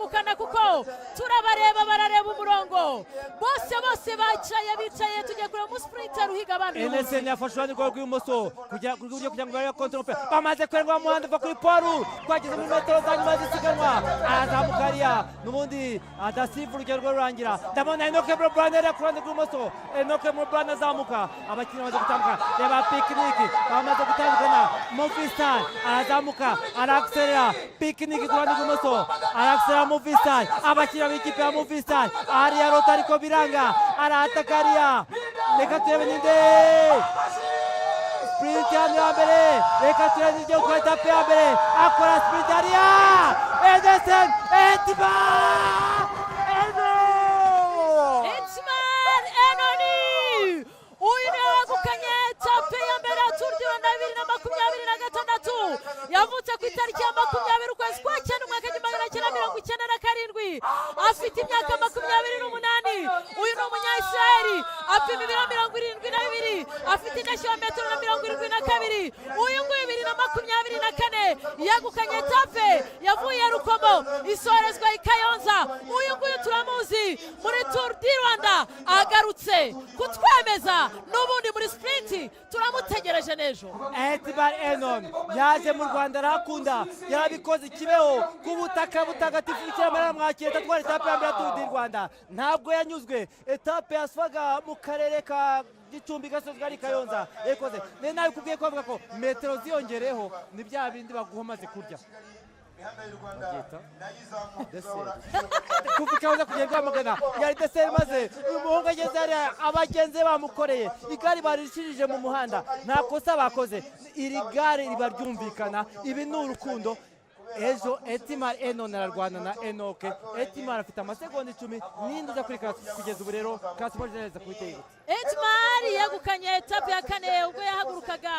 kuzamukana kuko turabareba barareba umurongo bose bicaye tugiye kureba umusprinter uhiga abandi NSN yafashwe n'igoro rw'ibumoso kugira ngo barebe control bamaze kwerwa mu muhanda va kuri Paul twageze mu metero za nyuma zisiganwa arazamuka ariya n'ubundi adasiva urugero rwo rurangira ndabona Enoke Brand ari ku ruhande rw'ibumoso Enoke Brand azamuka abakinnyi bamaze gutambuka reba Picnic bamaze gutandukana Movistar arazamuka araakselera Picnic ku ruhande rw'ibumoso araakselera Movistar abakinnyi b'ikipe ya Movistar ariya Rotariko biranga arataka ariya reka turebe ninde sprint ya mbere reka turebe ninde ukora etape ya mbere akora sprint ariya Ederson Etibar Enoni uyu niwe wegukanye etape ya mbere ya Tour du Rwanda 2026 yavutse ku itariki ya 20 ukwezi kwa cyenda umwaka w'1997 afite imyaka 28 uyu ni umunya-Israeli apima ibiro 72 afite indeshyo ya metero 72 uyu nguyu 2024 yegukanye etape yavuye Rukomo isorezwa i Kayonza uyu nguyu turamuzi muri Tour du Rwanda agarutse kutwemeza n'ubundi muri sprint turamutegereje nejo Etibar Enon yaje mu Rwanda arakunda yarabikoze kibeho ku butaka butagatifu cy'amara mwakira tatwara etape ya mbere ya Tour du Rwanda ntabwo yanyuzwe etape yaswaga mu karere ka Gicumbi gasozwa ari Kayonza yakoze nawe kubwiye ko avuga ko metero ziyongereho ni bya bindi baguhomaze kurya kuva Kayonza kugenda bamugana yari deseri maze uyu muhungu ageze hariya abagenzi bamukoreye igare barishirije mu muhanda nta kosa bakoze iri gare riba ryumvikana ibi ni urukundo ejo Etimar Enon ararwana na Enoke Etimar afite amasegonda 10 n'indi uza kuri kugeza ubu rero Kasimo Jeneza kubiteye Etimar yegukanye etape ya kane ubwo yahagurukaga